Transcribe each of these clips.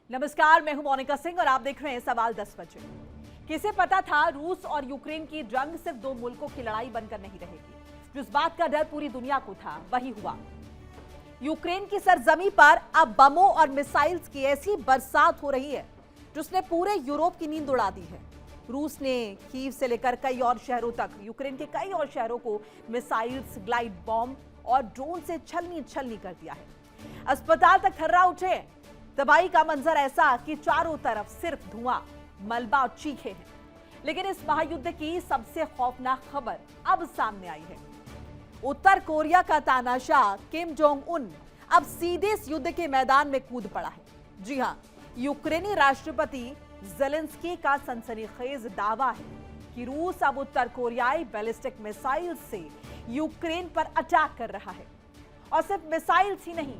नमस्कार, मैं हूं मोनिका सिंह और आप देख रहे हैं सवाल 10 बजे। किसे पता था रूस और यूक्रेन की जंग सिर्फ दो मुल्कों की लड़ाई बनकर नहीं रहेगी। जिस बात का डर पूरी दुनिया को था वही हुआ। यूक्रेन की सरजमी पर अब बमों और मिसाइल्स की ऐसी बरसात हो रही है जिसने पूरे यूरोप की नींद उड़ा दी है। रूस ने कीव से लेकर कई और शहरों तक, यूक्रेन के कई और शहरों को मिसाइल्स, ग्लाइड बॉम्ब और ड्रोन से छलनी कर दिया है। अस्पताल तक थर्रा उठे। तबाही का मंजर ऐसा कि चारों तरफ सिर्फ धुआं, मलबा और चीखें हैं। लेकिन इस महायुद्ध की सबसे खौफनाक खबर अब सामने आई है। उत्तर कोरिया का तानाशाह किम जोंग उन अब सीधे इस युद्ध के मैदान में कूद पड़ा है। जी हां, यूक्रेनी राष्ट्रपति ज़ेलेंस्की का सनसनीखेज दावा है कि रूस अब उत्तर कोरियाई बैलिस्टिक मिसाइल से यूक्रेन पर अटैक कर रहा है। और सिर्फ मिसाइल्स ही नहीं,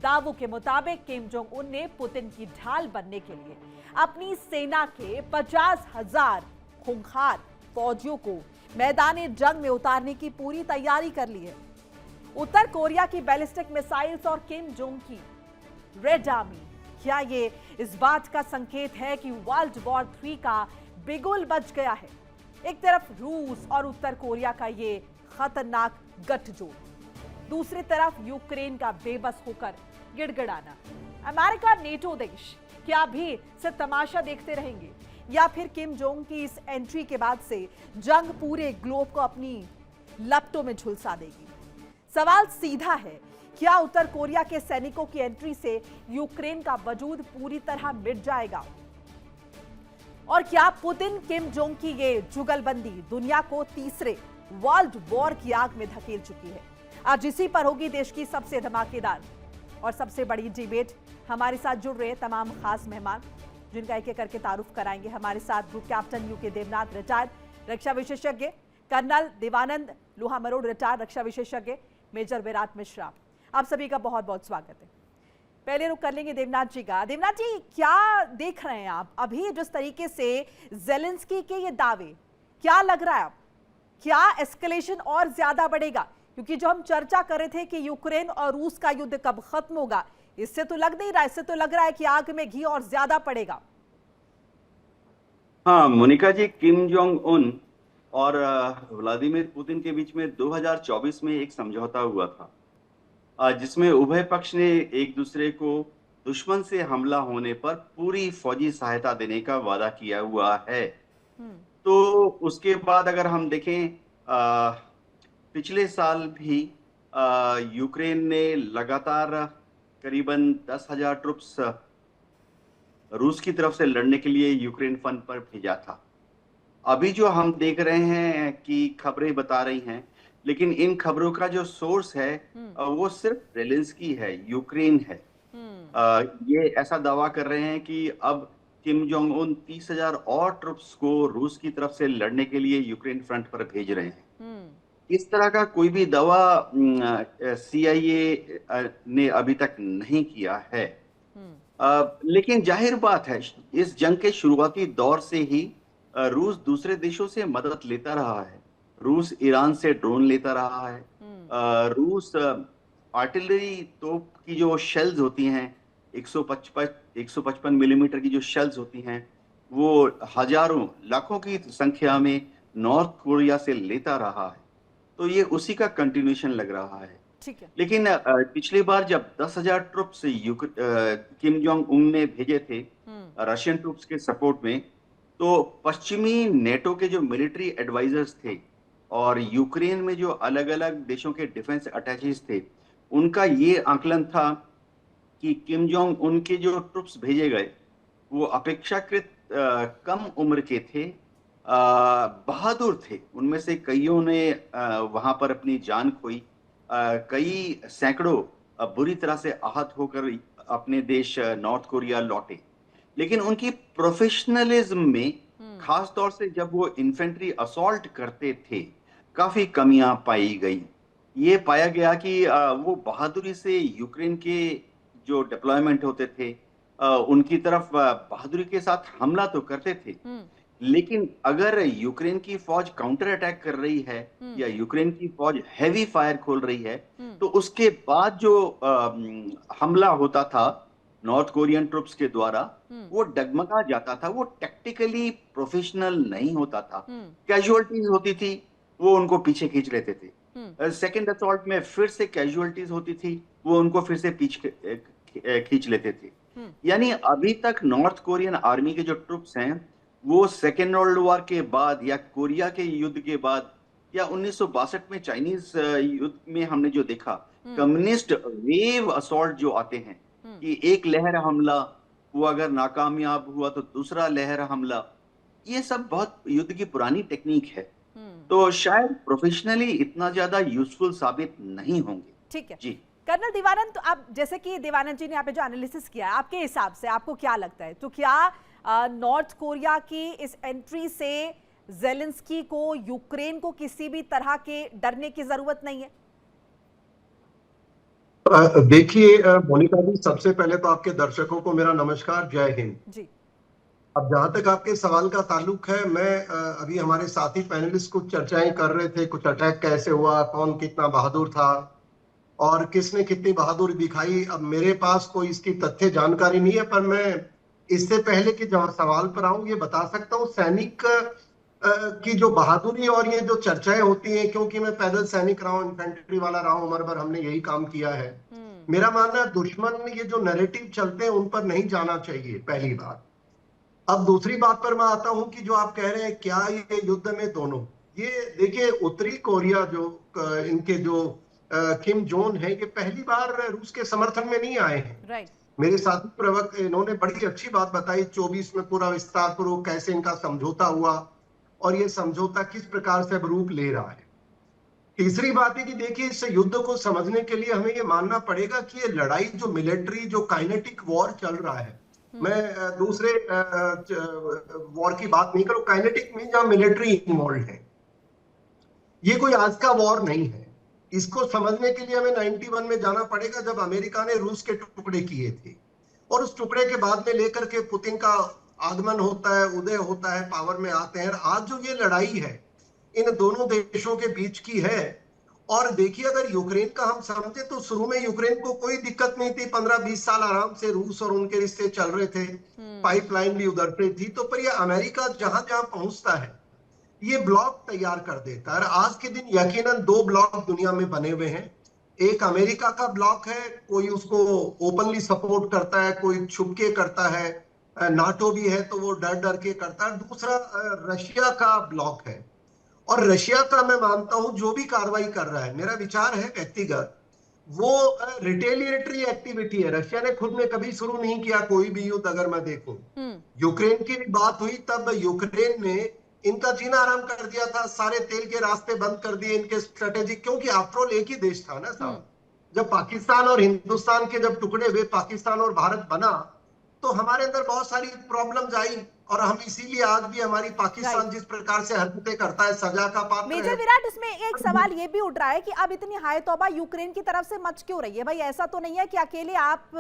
दावों के मुताबिक किम जोंग उन ने पुतिन की ढाल बनने के लिए अपनी सेना के 50,000 खूंखार फौजियों को मैदानी जंग में उतारने की पूरी तैयारी कर ली है। उत्तर कोरिया की बैलिस्टिक मिसाइल्स और किम जोंग की रेड आर्मी, क्या ये इस बात का संकेत है कि वर्ल्ड वॉर 3 का बिगुल बज गया है? एक तरफ रूस और उत्तर कोरिया का ये खतरनाक गठजोड़, दूसरी तरफ यूक्रेन का बेबस होकर गिड़गिड़ाना। अमेरिका, नेटो देश क्या भी सिर्फ तमाशा देखते रहेंगे या फिर किम जोंग की इस एंट्री के बाद से जंग पूरे ग्लोब को अपनी लपटों में झुलसा देगी? सवाल सीधा है, क्या उत्तर कोरिया के सैनिकों की एंट्री से यूक्रेन का वजूद पूरी तरह मिट जाएगा? और क्या पुतिन किम जोंग की ये जुगलबंदी दुनिया को तीसरे वर्ल्ड वॉर की आग में धकेल चुकी है? आज इसी पर होगी देश की सबसे धमाकेदार और सबसे बड़ी डिबेट। हमारे साथ जुड़ रहे तमाम खास मेहमान जिनका एक एक करके तारुफ कराएंगे। हमारे साथ group captain U K Devnath, retired रक्षा विशेषज्ञ, कर्नल देवानंद लोहामरोड, रिटायर्ड रक्षा विशेषज्ञ, मेजर विराट मिश्रा। आप सभी का बहुत बहुत स्वागत है। पहले रुक कर लेंगे देवनाथ जी का। देवनाथ जी, क्या देख रहे हैं आप अभी जिस तरीके से ज़ेलेंस्की के ये दावे, क्या लग रहा है आप, क्या एस्केलेशन और ज्यादा बढ़ेगा? क्योंकि जो हम चर्चा कर रहे थे कि यूक्रेन और रूस का युद्ध कब खत्म होगा, इससे तो लग नहीं रहा, इससे तो लग रहा है कि आग में घी और ज्यादा पड़ेगा। हाँ मोनिका जी, किम जोंग उन और व्लादिमीर पुतिन के बीच में 2024 में एक समझौता हुआ था, जिसमें उभय पक्ष ने एक दूसरे को दुश्मन से हमला होने पर पूरी फौजी सहायता देने का वादा किया हुआ है। तो उसके बाद अगर हम देखें, पिछले साल भी यूक्रेन ने लगातार करीबन 10,000 ट्रुप्स रूस की तरफ से लड़ने के लिए यूक्रेन फ्रंट पर भेजा था। अभी जो हम देख रहे हैं कि खबरें बता रही हैं, लेकिन इन खबरों का जो सोर्स है वो सिर्फ ज़ेलेंस्की है, यूक्रेन है। ये ऐसा दावा कर रहे हैं कि अब किम जोंग उन 30,000 और ट्रुप्स को रूस की तरफ से लड़ने के लिए यूक्रेन फ्रंट पर भेज रहे हैं। इस तरह का कोई भी दावा CIA ने अभी तक नहीं किया है। लेकिन जाहिर बात है, इस जंग के शुरुआती दौर से ही रूस दूसरे देशों से मदद लेता रहा है। रूस ईरान से ड्रोन लेता रहा है। रूस आर्टिलरी तोप की जो शेल्स होती हैं, 155 मिलीमीटर की जो शेल्स होती हैं, वो हजारों लाखों की संख्या में नॉर्थ कोरिया से लेता रहा है। तो ये उसी का कंटिन्यूएशन लग रहा है। ठीक है। लेकिन पिछली बार जब 10,000 ट्रुप्स किम जोंग उन ने भेजे थे रशियन ट्रुप्स के सपोर्ट में, तो पश्चिमी नेटो के जो मिलिट्री एडवाइजर्स थे और यूक्रेन में जो अलग अलग देशों के डिफेंस अटैचेस थे, उनका ये आकलन था कि किम जोंग उन के जो ट्रुप्स भेजे गए वो अपेक्षाकृत कम उम्र के थे, बहादुर थे। उनमें से कईयों ने वहां पर अपनी जान खोई, कई सैकड़ों बुरी तरह से आहत होकर अपने देश नॉर्थ कोरिया लौटे। लेकिन उनकी प्रोफेशनलिज्म में, खास तौर से जब वो इन्फेंट्री असॉल्ट करते थे, काफी कमियां पाई गई। ये पाया गया कि वो बहादुरी से यूक्रेन के जो डिप्लॉयमेंट होते थे उनकी तरफ बहादुरी के साथ हमला तो करते थे, लेकिन अगर यूक्रेन की फौज काउंटर अटैक कर रही है या यूक्रेन की फौज हैवी फायर खोल रही है, तो उसके बाद जो हमला होता था नॉर्थ कोरियन ट्रुप्स के द्वारा वो डगमगा जाता था, वो टैक्टिकली प्रोफेशनल नहीं होता था, कैजुअलिटीज होती थी, वो उनको पीछे खींच लेते थे। सेकेंड असॉल्ट में फिर से कैजुअलिटीज होती थी, वो उनको फिर से पीछे खींच लेते थे। यानी अभी तक नॉर्थ कोरियन आर्मी के जो ट्रुप्स हैं वो सेकेंड वर्ल्ड वॉर के बाद या कोरिया के युद्ध के बाद या 1962 में चाइनीज युद्ध में हमने जो देखा, कम्युनिस्ट वेव असॉल्ट जो आते हैं कि एक लहर हमला, वो अगर नाकामयाब हुआ तो दूसरा लहर हमला, ये सब बहुत युद्ध की पुरानी टेक्निक है, तो शायद प्रोफेशनली इतना ज्यादा यूजफुल साबित नहीं होंगे। ठीक है जी कर्नल देवानंद, तो आप जैसे कि देवानंद जी ने यहाँ पे जो एनालिसिस किया है, आपके हिसाब से आपको क्या लगता है, तो क्या नॉर्थ कोरिया की इस एंट्री से ज़ेलेंस्की को, यूक्रेन को किसी भी तरह के डरने की जरूरत नहीं है? देखिए मोनिका जी, सबसे पहले तो आपके दर्शकों को मेरा नमस्कार, जय हिंद जी। अब जहां तक आपके सवाल का ताल्लुक है, मैं अभी हमारे साथी पैनलिस्ट कुछ चर्चाएं कर रहे थे, कुछ अटैक कैसे हुआ, कौन कितना बहादुर था और किसने कितनी बहादुरी दिखाई। अब मेरे पास कोई इसकी तथ्य जानकारी नहीं है, पर मैं इससे पहले कि जब सवाल पर आऊं ये बता सकता हूं, सैनिक की जो बहादुरी और ये जो चर्चाएं होती हैं, क्योंकि मैं पैदल सैनिक रहा हूं, इन्फेंट्री वाला रहा हूं, उम्र भर हमने यही काम किया है। मेरा मानना है दुश्मन ये जो नैरेटिव चलते हैं उन पर नहीं जाना चाहिए, पहली बात। अब दूसरी बात पर मैं आता हूं कि जो आप कह रहे हैं क्या ये युद्ध में दोनों, ये देखिए उत्तरी कोरिया जो इनके जो किम जोन है, ये पहली बार रूस के समर्थन में नहीं आए हैं। मेरे साथी प्रवक्ता इन्होंने बड़ी अच्छी बात बताई, 24 में पूरा विस्तार पूर्वक कैसे इनका समझौता हुआ और ये समझौता किस प्रकार से अब रूप ले रहा है। तीसरी बात है कि देखिए इस युद्ध को समझने के लिए हमें ये मानना पड़ेगा कि ये लड़ाई जो मिलिट्री जो काइनेटिक वॉर चल रहा है, मैं दूसरे वॉर की बात नहीं करूं, काइनेटिक में जहां मिलिट्री इन्वॉल्व है, ये कोई आज का वॉर नहीं है। इसको समझने के लिए हमें 91 में जाना पड़ेगा, जब अमेरिका ने रूस के टुकड़े किए थे और उस टुकड़े के बाद में लेकर के पुतिन का आगमन होता है, उदय होता है, पावर में आते हैं। आज जो ये लड़ाई है इन दोनों देशों के बीच की है, और देखिए अगर यूक्रेन का हम समझे तो शुरू में यूक्रेन को कोई दिक्कत नहीं थी, 15-20 साल आराम से रूस और उनके रिश्ते चल रहे थे, पाइपलाइन भी उधर से थी। तो पर ये अमेरिका जहां जहां पहुंचता है ये ब्लॉक तैयार कर देता है। आज के दिन यकीनन 2 ब्लॉक दुनिया में बने हुए हैं। एक अमेरिका का ब्लॉक है, कोई उसको ओपनली सपोर्ट करता है, कोई छुपके करता है, नाटो भी है तो वो डर डर के करता है। दूसरा रशिया का ब्लॉक है, और रशिया का मैं मानता हूं जो भी कार्रवाई कर रहा है, मेरा विचार है व्यक्तिगत, वो रिटेलिएटरी एक्टिविटी है। रशिया ने खुद में कभी शुरू नहीं किया कोई भी युद्ध। अगर मैं देखूं यूक्रेन की भी बात हुई, तब यूक्रेन ने इनका जीना आराम कर दिया था, सारे तेल के रास्ते बंद कर दिए इनके स्ट्रेटेजिक, क्योंकि आफ्टरऑल एक ही देश था ना साहब। जब पाकिस्तान और हिंदुस्तान के जब टुकड़े हुए, पाकिस्तान और भारत बना, तो हमारे अंदर बहुत सारी प्रॉब्लम्स आई, और हम इसीलिए आज भी हमारी पाकिस्तान जिस प्रकार से हरकतें करता है सजा का पात्र है। मेजर विराट, इसमें एक सवाल ये भी उठ रहा है कि अब इतनी हाय तौबा यूक्रेन की तरफ से मच क्यों रही है? भाई ऐसा तो नहीं है कि अकेले आप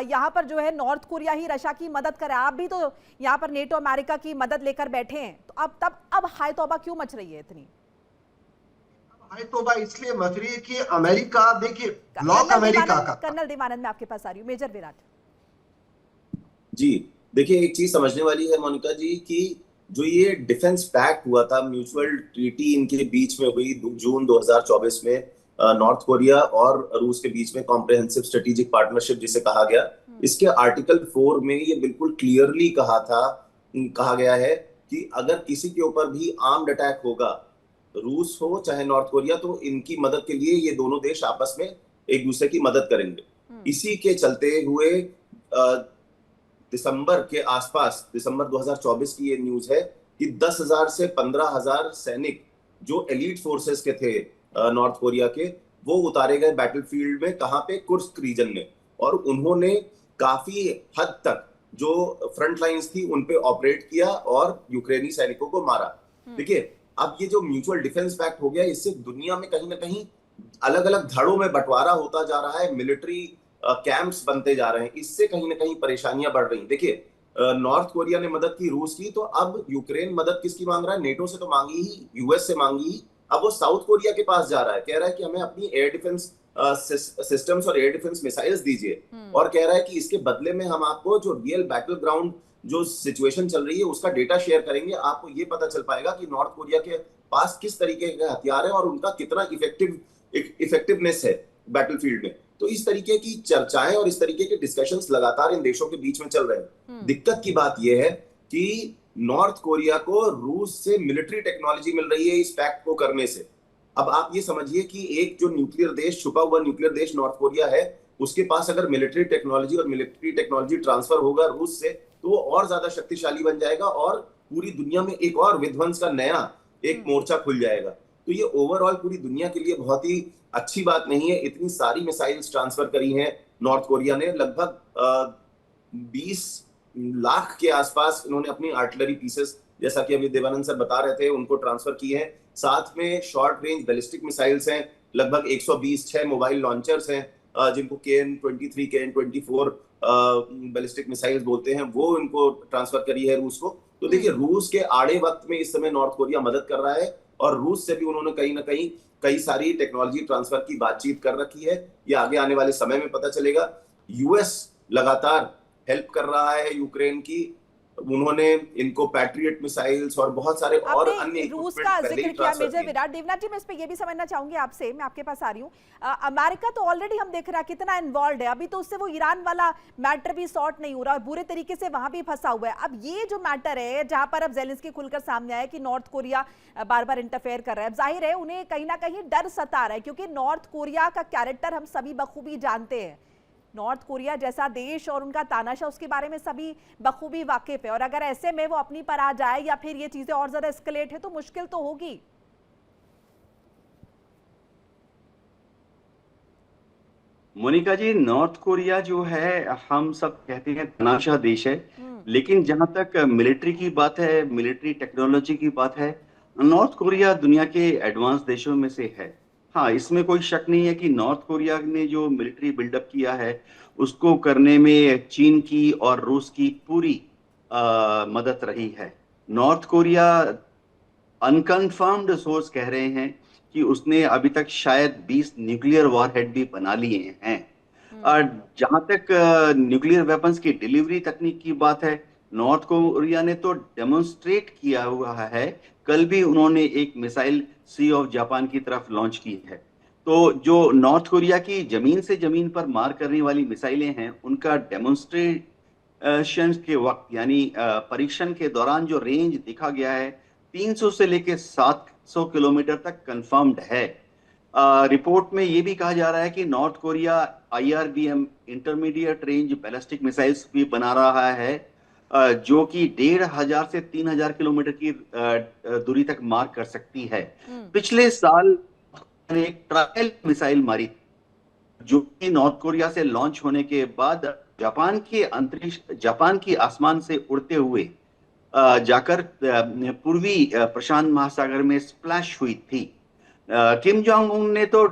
यहाँ पर जो है नॉर्थ कोरिया ही रशिया की मदद करे, आप भी तो यहाँ पर नेटो अमेरिका की मदद लेकर बैठे हैं, तो अब हाय तौबा क्यों मच रही है इतनी? हाय तौबा इसलिए मच रही है कि अमेरिका, देखिए ब्लॉक अमेरिका का। कर्नल देवानंद, मैं आपके पास आ रही हूँ। मेजर विराट जी, देखिए एक चीज समझने वाली है मोनिका जी, कि जो ये डिफेंस पैक्ट हुआ था, म्यूचुअल ट्रीटी इनके बीच में हुई जून 2024 में, नॉर्थ कोरिया और रूस के बीच में कॉम्प्रिहेंसिव स्ट्रेटेजिक पार्टनरशिप जिसे कहा गया, इसके आर्टिकल 4 में ये बिल्कुल क्लियरली कहा गया है कि अगर किसी के ऊपर भी आर्म्ड अटैक होगा, रूस हो चाहे नॉर्थ कोरिया, तो इनकी मदद के लिए ये दोनों देश आपस में एक दूसरे की मदद करेंगे। इसी के चलते हुए दिसंबर के आसपास, दिसंबर 2024 की ये न्यूज है कि 10,000 से 15,000 सैनिक जो एलीट फोर्सेस के थे नॉर्थ कोरिया के, वो उतारे गए बैटलफील्ड में। कहां पे? कुर्स्क रीजन में। और उन्होंने काफी हद तक जो फ्रंट लाइंस थी उन पे ऑपरेट किया और यूक्रेनी सैनिकों को मारा। देखिए अब ये जो म्यूचुअल डिफेंस पैक्ट हो गया, इससे दुनिया में कहीं ना कहीं अलग अलग धड़ों में बंटवारा होता जा रहा है, मिलिट्री कैंप्स बनते जा रहे हैं, इससे कहीं ना कहीं परेशानियां बढ़ रही। देखिए नॉर्थ कोरिया ने मदद की रूस की, तो अब यूक्रेन मदद किसकी मांग रहा है? नेटो से तो मांगी ही, यूएस से मांगी ही, अब वो साउथ कोरिया के पास जा रहा है, कह रहा है कि हमें अपनी एयर डिफेंस सिस्टम्स और एयर डिफेंस मिसाइल्स दीजिए, और कह रहा है कि इसके बदले में हम आपको जो रियल बैटल ग्राउंड जो सिचुएशन चल रही है उसका डेटा शेयर करेंगे, आपको ये पता चल पाएगा कि नॉर्थ कोरिया के पास किस तरीके के हथियार है और उनका कितना इफेक्टिवनेस है बैटलफील्ड में। तो इस तरीके की चर्चाएं और इस तरीके के डिस्कशंस लगातार इन देशों के बीच में चल रहे हैं। दिक्कत की बात यह है कि नॉर्थ कोरिया को रूस से मिलिट्री टेक्नोलॉजी मिल रही है इस पैक्ट को करने से। अब आप ये समझिए कि एक जो न्यूक्लियर देश, छुपा हुआ न्यूक्लियर देश नॉर्थ कोरिया है, उसके पास अगर मिलिट्री टेक्नोलॉजी ट्रांसफर होगा रूस से, तो वो और ज्यादा शक्तिशाली बन जाएगा और पूरी दुनिया में एक और विध्वंस का नया एक मोर्चा खुल जाएगा। तो ये ओवरऑल पूरी दुनिया के लिए बहुत ही अच्छी बात नहीं है। इतनी सारी मिसाइल्स ट्रांसफर करी हैं नॉर्थ कोरिया ने, लगभग 20 लाख के आसपास इन्होंने अपनी आर्टिलरी पीसेस, जैसा कि अभी देवानंद सर बता रहे थे, उनको ट्रांसफर किए हैं। साथ में शॉर्ट रेंज बैलिस्टिक मिसाइल्स हैं, लगभग 120 6 मोबाइल लॉन्चर्स हैं जिनको KN-23 KN-24 बैलिस्टिक मिसाइल्स बोलते हैं, वो इनको ट्रांसफर करी है रूस को। तो देखिए, रूस के आड़े वक्त में इस समय नॉर्थ कोरिया मदद कर रहा है और रूस से भी उन्होंने कहीं ना कहीं कई सारी टेक्नोलॉजी ट्रांसफर की बातचीत कर रखी है। ये आगे आने वाले समय में पता चलेगा। यूएस लगातार हेल्प कर रहा है यूक्रेन की, उन्होंने इनको पैट्रियट मिसाइल्स और बहुत सारे और अन्य रूस का जिक्र किया मेजर विराट। देवनाथ जी, मैं इस पे ये भी समझना चाहूंगी आपसे, मैं आपके पास आ रही हूँ। अमेरिका तो ऑलरेडी हम देख रहा है कितना इन्वॉल्व है, अभी तो उससे वो ईरान वाला मैटर भी सॉर्ट नहीं हो रहा और बुरे तरीके से वहां भी फंसा हुआ है। अब ये जो मैटर है जहां पर अब ज़ेलेंस्की खुलकर सामने आया कि नॉर्थ कोरिया बार बार इंटरफेयर कर रहा है, जाहिर है उन्हें कहीं ना कहीं डर सता रहा है, क्योंकि नॉर्थ कोरिया का कैरेक्टर हम सभी बखूबी जानते हैं। नॉर्थ कोरिया जैसा देश और उनका तानाशाह, उसके बारे में सभी बखूबी वाकिफ है, और अगर ऐसे में वो अपनी पर आ जाए या फिर ये चीजें और ज्यादा एस्केलेट है तो मुश्किल तो होगी। मोनिका जी, नॉर्थ कोरिया जो है, हम सब कहते हैं तानाशाह देश है, लेकिन जहां तक मिलिट्री की बात है, मिलिट्री टेक्नोलॉजी की बात है, नॉर्थ कोरिया दुनिया के एडवांस देशों में से है। हाँ, इसमें कोई शक नहीं है कि नॉर्थ कोरिया ने जो मिलिट्री बिल्डअप किया है उसको करने में चीन की और रूस की पूरी मदद रही है। नॉर्थ कोरिया, अनकन्फर्म्ड सोर्स कह रहे हैं कि उसने अभी तक शायद 20 न्यूक्लियर वॉरहेड भी बना लिए हैं। जहां तक न्यूक्लियर वेपन्स की डिलीवरी तकनीक की बात है, नॉर्थ कोरिया ने तो डेमोन्स्ट्रेट किया हुआ है। कल भी उन्होंने एक मिसाइल सी ऑफ जापान की तरफ लॉन्च की है। तो जो नॉर्थ कोरिया की जमीन से जमीन पर मार करने वाली मिसाइलें हैं, उनका डेमोन्स्ट्रेशन के वक्त यानी परीक्षण के दौरान जो रेंज दिखा गया है 300 से लेकर 700 किलोमीटर तक कंफर्म्ड है। रिपोर्ट में यह भी कहा जा रहा है कि north Korea IRBM intermediate range ballistic missiles भी बना रहा है, जो कि 1500 से 3000 किलोमीटर की दूरी तक मार कर सकती है। पिछले साल ने एक ट्रायल मिसाइल मारी जो कि नॉर्थ कोरिया से लॉन्च होने के बाद जापान की आसमान से उड़ते हुए जाकर पूर्वी प्रशांत महासागर में स्प्लैश हुई थी। किम जोंग उन ने तो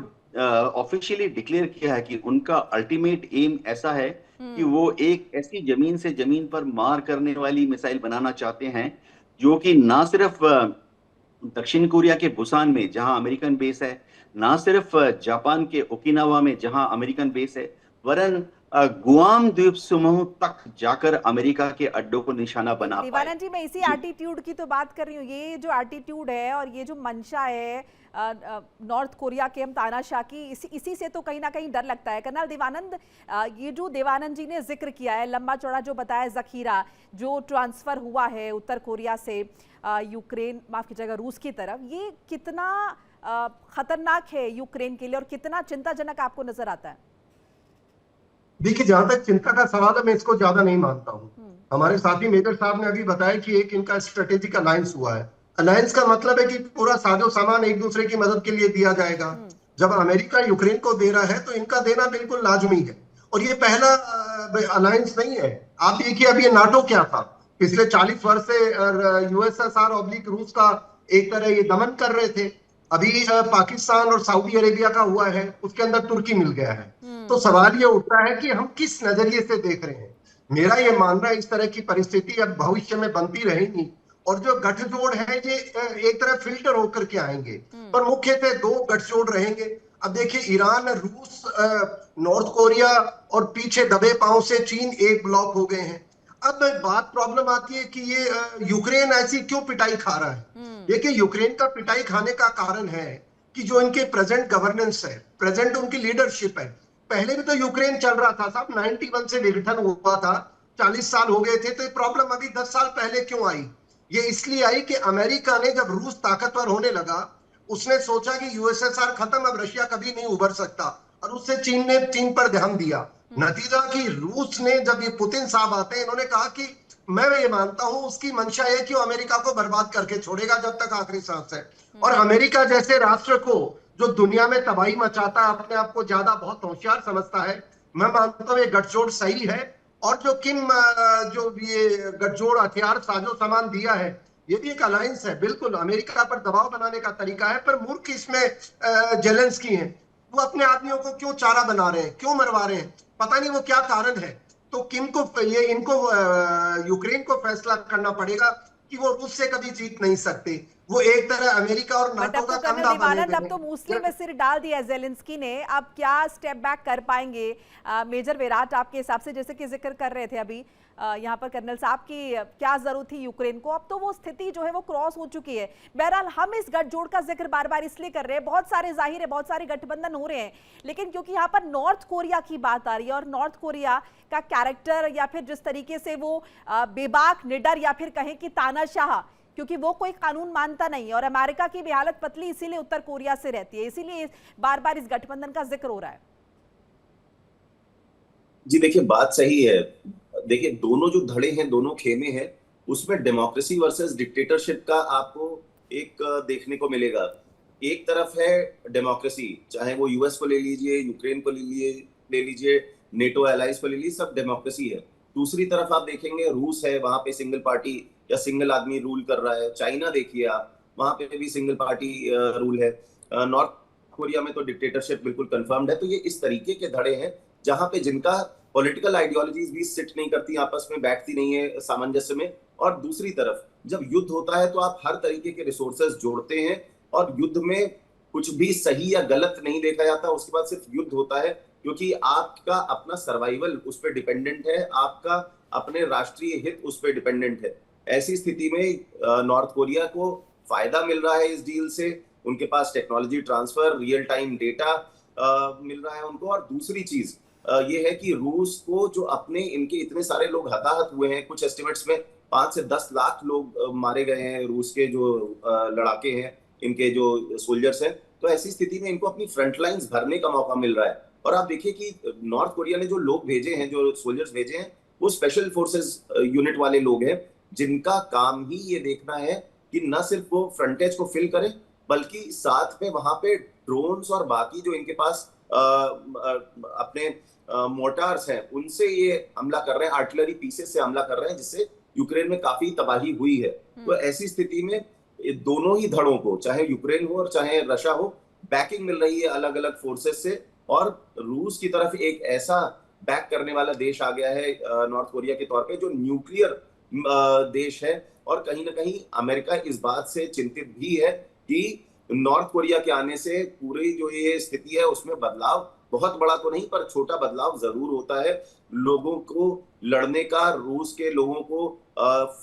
ऑफिशियली डिक्लेयर किया है कि उनका अल्टीमेट एम ऐसा है कि वो एक ऐसी जमीन से जमीन पर मार करने वाली मिसाइल बनाना चाहते हैं जो कि ना सिर्फ दक्षिण कोरिया के बुसान में जहां अमेरिकन बेस है, ना सिर्फ जापान के ओकिनावा में जहां अमेरिकन बेस है, वरन गुआम द्वीप समूह तक जाकर अमेरिका के अड्डों को निशाना बना पाए। दीवानंद जी, मैं इसी एटीट्यूड की तो बात कर रही हूँ। ये जो एटीट्यूड है और ये जो मंशा है नॉर्थ कोरिया के हम तानाशाह की, इसी से तो कहीं ना कहीं डर लगता है। कर्नल देवानंद, ये जो देवानंद जी ने जिक्र किया है, लंबा चौड़ा जो बताया जखीरा जो ट्रांसफर हुआ है उत्तर कोरिया से यूक्रेन, माफ कीजिएगा, रूस की तरफ, ये कितना खतरनाक है यूक्रेन के लिए और कितना चिंताजनक आपको नजर आता है? देखिए, जहां तक चिंता का सवाल है, मैं इसको ज्यादा नहीं मानता हूँ। हमारे साथी मेजर साहब ने अभी बताया कि एक इनका स्ट्रेटेजिक अलायंस हुआ है। अलायंस का मतलब है कि पूरा साजो सामान एक दूसरे की मदद के लिए दिया जाएगा। जब अमेरिका यूक्रेन को दे रहा है तो इनका देना बिल्कुल लाजमी है, और ये पहला अलायंस नहीं है। आप देखिए, अब ये नाटो क्या था, पिछले 40 वर्ष से USSR ऑब्लिक रूस का एक तरह ये दमन कर रहे थे। अभी पाकिस्तान और सऊदी अरेबिया का हुआ है, उसके अंदर तुर्की मिल गया है। तो सवाल ये उठता है कि हम किस नजरिए से देख रहे हैं। मेरा ये मानना है इस तरह की परिस्थिति अब भविष्य में बनती रहेगी, और जो गठजोड़ है ये एक तरह फिल्टर होकर के आएंगे, पर मुख्यतः दो गठजोड़ रहेंगे। अब देखिए, ईरान, रूस, नॉर्थ कोरिया और पीछे दबे पांव से चीन एक ब्लॉक हो गए हैं। अब बात प्रॉब्लम आती है कि ये यूक्रेन ऐसी क्यों पिटाई खा रहा है। देखिए, यूक्रेन का पिटाई खाने का कारण है कि जो इनके प्रेजेंट गवर्नेंस है, प्रेजेंट उनकी लीडरशिप है। पहले भी तो यूक्रेन चल रहा था साहब, 91 से विघटन हुआ था, 40 साल हो गए थे। तो ये प्रॉब्लम अभी 10 साल पहले क्यों आई? ये इसलिए आई कि अमेरिका ने, जब रूस ताकतवर होने लगा, उसने सोचा कि यूएसएसआर खत्म, अब रशिया कभी नहीं उभर सकता, और उससे चीन ने चीन पर ध्यान दिया। नतीजा कि रूस ने, जब ये पुतिन साहब आते हैं, इन्होंने कहा कि मैं ये मानता हूं उसकी मंशा है कि वो अमेरिका को बर्बाद करके छोड़ेगा जब तक आखिरी सांस है। और अमेरिका जैसे राष्ट्र को, जो दुनिया में तबाही मचाता है, अपने आप को ज्यादा बहुत होशियार समझता है, मैं मानता हूं ये गठजोड़ सही है। और जो किम, जो ये गठजोड़ हथियार साजो सामान दिया है, ये भी एक अलायंस है। बिल्कुल अमेरिका पर दबाव बनाने का तरीका है, पर मूर्ख इसमें जेलेंस्की हैं। वो अपने आदमियों को क्यों चारा बना रहे हैं, क्यों मरवा रहे हैं, पता नहीं वो क्या कारण है। तो किम को, ये इनको, यूक्रेन को फैसला करना पड़ेगा कि वो रूस से कभी जीत नहीं सकते। वो एक तरह अमेरिका और बट नाटो अब का तो कर्नल कंधा बने दीवानंद, अब हुए तो मूसली में हैं। सिर डाल दिया है जेलेंस्की ने, अब क्या स्टेप बैक कर पाएंगे मेजर विराट आपके हिसाब से? जैसे कि जिक्र कर रहे थे अभी यहाँ पर कर्नल साहब की क्या जरूरत थी यूक्रेन को, अब तो वो स्थिति जो है वो क्रॉस हो चुकी है। बहरहाल हम इस गठजोड़ का जिक्र बार बार इसलिए कर रहे हैं, बहुत सारे जाहिर है बहुत सारे गठबंधन हो रहे हैं, लेकिन क्योंकि यहाँ पर नॉर्थ कोरिया की बात आ रही है और नॉर्थ कोरिया का कैरेक्टर, या फिर जिस तरीके से वो बेबाक, निडर, या फिर कहें कि तानाशाह, क्योंकि वो कोई कानून मानता नहीं है, और अमेरिका की भी हालत पतली इसीलिए उत्तर कोरिया से रहती है, इसीलिए बार बार इस गठबंधन का जिक्र हो रहा है। जी देखिए, बात सही है। देखिए, दोनों जो धड़े हैं, दोनों खेमे हैं, उसमें डेमोक्रेसी वर्सेस डिक्टेटरशिप का आपको एक देखने को मिलेगा। एक तरफ है डेमोक्रेसी, चाहे वो यूएस को ले लीजिए, यूक्रेन को ले लीजिए, नेटो एलाइज को ले लीजिए, सब डेमोक्रेसी है। दूसरी तरफ आप देखेंगे रूस है, वहां पे सिंगल पार्टी या सिंगल आदमी रूल कर रहा है। चाइना देखिए आप, वहां पे भी सिंगल पार्टी रूल है। नॉर्थ कोरिया में तो डिक्टेटरशिप बिल्कुल कंफर्म्ड है। तो ये इस तरीके के धड़े हैं जहां पे जिनका पॉलिटिकल आइडियोलॉजीज भी सिट नहीं करती, आपस में बैठती नहीं है सामंजस्य में। और दूसरी तरफ जब युद्ध होता है तो आप हर तरीके के रिसोर्सेज जोड़ते हैं, और युद्ध में कुछ भी सही या गलत नहीं देखा जाता, उसके बाद सिर्फ युद्ध होता है, क्योंकि आपका अपना सर्वाइवल उस पर डिपेंडेंट है, आपका अपने राष्ट्रीय हित उस पर डिपेंडेंट है। ऐसी स्थिति में नॉर्थ कोरिया को फायदा मिल रहा है इस डील से, उनके पास technology transfer, real time data मिल रहा है उनको। और दूसरी चीज ये है कि रूस को, जो अपने इनके इतने सारे लोग हताहत हुए हैं, कुछ एस्टिमेट्स में 5 से 10 लाख लोग मारे गए हैं रूस के जो लड़ाके हैं, इनके जो सोल्जर्स हैं। तो ऐसी स्थिति में इनको अपनी फ्रंट लाइन्स भरने का मौका मिल रहा है। और आप देखिए कि नॉर्थ कोरिया ने जो लोग भेजे हैं, जो सोल्जर्स भेजे हैं, वो स्पेशल फोर्सेस यूनिट वाले लोग हैं, जिनका काम ही ये देखना है कि न सिर्फ वो फ्रंटेज को फिल करें, बल्कि साथ में वहां पे ड्रोन्स और बाकी जो इनके पास अपने मोर्टार्स हैं, उनसे ये हमला कर रहे हैं, आर्टिलरी पीसेस से हमला कर रहे हैं, जिससे यूक्रेन में काफी तबाही हुई है। तो ऐसी स्थिति में दोनों ही धड़ों को, चाहे यूक्रेन हो और चाहे रशिया हो, बैकिंग मिल रही है अलग अलग फोर्सेस से। और रूस की तरफ एक ऐसा बैक करने वाला देश आ गया है नॉर्थ कोरिया के तौर पे, जो न्यूक्लियर देश है। और कहीं ना कहीं अमेरिका इस बात से चिंतित भी है कि नॉर्थ कोरिया के आने से पूरी जो ये स्थिति है उसमें बदलाव, बहुत बड़ा तो नहीं पर छोटा बदलाव जरूर होता है। लोगों को लड़ने का, रूस के लोगों को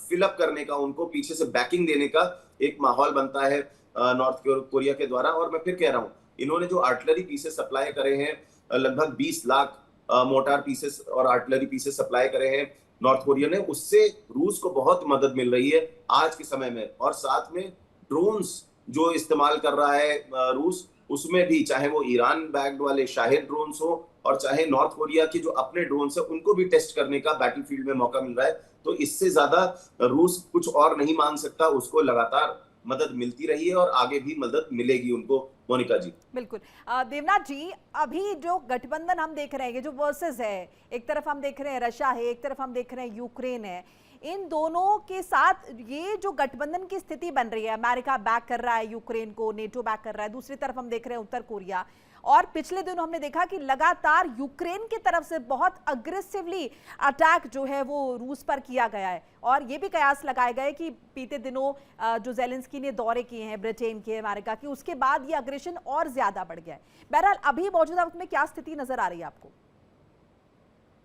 फिलअप करने का, उनको पीछे से बैकिंग देने का एक माहौल बनता है नॉर्थ कोरिया के द्वारा। और मैं फिर कह रहा हूँ, इन्होंने जो आर्टिलरी पीसेस सप्लाई करे हैं, लगभग 20 लाख मोर्टार पीसेस और आर्टिलरी पीसेस सप्लाई करे हैं नॉर्थ कोरिया ने, उससे रूस को बहुत मदद मिल रही है आज के समय में। और साथ में ड्रोन्स जो इस्तेमाल कर रहा है रूस, उसमें भी चाहे वो ईरान बैग्ड वाले शाहिद ड्रोन्स हो, और चाहे नॉर्थ कोरिया की जो अपने ड्रोन्स है, उनको भी टेस्ट करने का बैटलफील्ड में मौका मिल रहा है। तो इससे ज्यादा रूस कुछ और नहीं मांग सकता। उसको लगातार मदद मिलती रही है और आगे भी मदद मिलेगी उनको। मोनिका जी। बिल्कुल। देवनाथ जी, अभी जो गठबंधन हम देख रहे हैं, जो वर्सेस है, एक तरफ हम देख रहे हैं रशिया है, एक तरफ हम देख रहे हैं यूक्रेन है, इन दोनों के साथ ये जो गठबंधन की स्थिति बन रही है, अमेरिका बैक कर रहा है यूक्रेन को, नेटो बैक कर रहा है, दूसरी तरफ हम देख रहे हैं उत्तर कोरिया, और पिछले दिनों हमने देखा कि लगातार यूक्रेन की तरफ से बहुत अग्रेसिवली अटैक जो है वो रूस पर किया गया है और ये भी कयास लगाए गए कि बीते दिनों जो ज़ेलेंस्की ने दौरे किए हैं ब्रिटेन के, अमेरिका की, उसके बाद ये अग्रेशन और ज्यादा बढ़ गया है। बहरहाल अभी मौजूदा वक्त में क्या स्थिति नजर आ रही है आपको?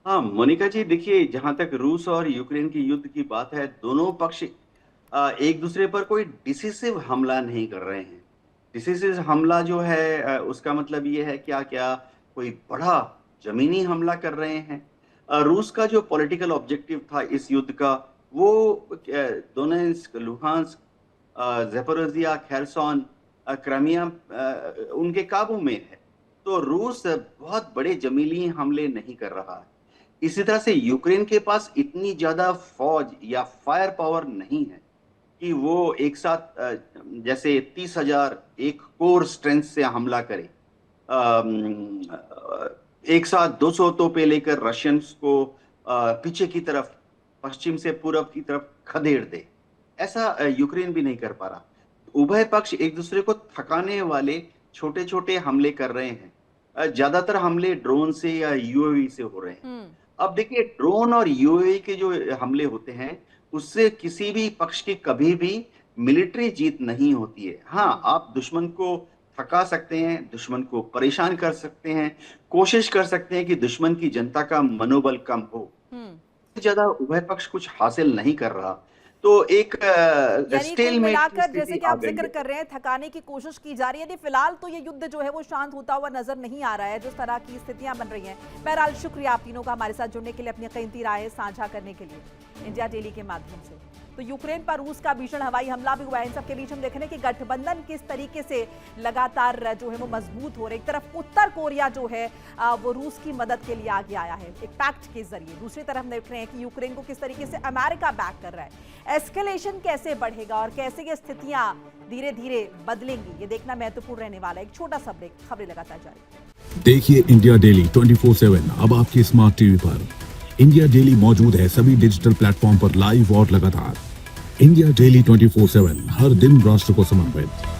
हाँ मोनिका जी, देखिए जहां तक रूस और यूक्रेन की युद्ध की बात है, दोनों पक्ष एक दूसरे पर कोई डिसिसिव हमला नहीं कर रहे हैं। डिसिसिव हमला जो है उसका मतलब ये है क्या क्या कोई बड़ा जमीनी हमला कर रहे हैं। रूस का जो पॉलिटिकल ऑब्जेक्टिव था इस युद्ध का वो Donetsk, Luhansk, Zaporizhzhia, Kherson, Crimea उनके काबू में है। तो रूस बहुत बड़े जमीनी हमले नहीं कर रहा है। इसी तरह से यूक्रेन के पास इतनी ज्यादा फौज या फायर पावर नहीं है कि वो एक साथ जैसे 30,000 एक कोर स्ट्रेंथ से हमला करे, एक साथ 200 तोपें लेकर रशियंस को पीछे की तरफ, पश्चिम से पूरब की तरफ खदेड़ दे। ऐसा यूक्रेन भी नहीं कर पा रहा। उभय पक्ष एक दूसरे को थकाने वाले छोटे छोटे हमले कर रहे हैं। ज्यादातर हमले ड्रोन से या यूएवी से हो रहे हैं। अब देखिए, ड्रोन और यूएवी के जो हमले होते हैं उससे किसी भी पक्ष की कभी भी मिलिट्री जीत नहीं होती है। हाँ, आप दुश्मन को थका सकते हैं, दुश्मन को परेशान कर सकते हैं, कोशिश कर सकते हैं कि दुश्मन की जनता का मनोबल कम हो। ज्यादा उभय पक्ष कुछ हासिल नहीं कर रहा, तो एक स्टेलमेट मिलाकर जैसे कि आप जिक्र कर रहे हैं थकाने की कोशिश की जा रही है। फिलहाल तो ये युद्ध जो है वो शांत होता हुआ नजर नहीं आ रहा है, जिस तरह की स्थितियां बन रही हैं। बहरहाल शुक्रिया आप तीनों का हमारे साथ जुड़ने के लिए, अपनी कीमती राय साझा करने के लिए इंडिया डेली के माध्यम से। तो यूक्रेन पर रूस का भीषण हवाई हमला भी हुआ है। इन सबके बीच हम देख रहे हैं कि गठबंधन किस तरीके से लगातार जो है वो मजबूत हो रहे। एक तरफ उत्तर कोरिया जो है वो रूस की मदद के लिए आगे आया है एक पैक्ट के जरिए, दूसरी तरफ देख रहे हैं कि यूक्रेन को किस तरीके से अमेरिका बैक कर रहा है। एस्केलेशन कैसे बढ़ेगा और कैसे ये स्थितियां धीरे धीरे बदलेंगी, ये देखना महत्वपूर्ण रहने वाला है। एक छोटा सा ब्रेक, खबरें लगातार जारी। देखिए इंडिया डेली 24/7 अब आपकी स्मार्ट टीवी पर। इंडिया डेली मौजूद है सभी डिजिटल प्लेटफॉर्म पर लाइव और लगातार। इंडिया डेली 24/7 हर दिन राष्ट्र को समर्पित।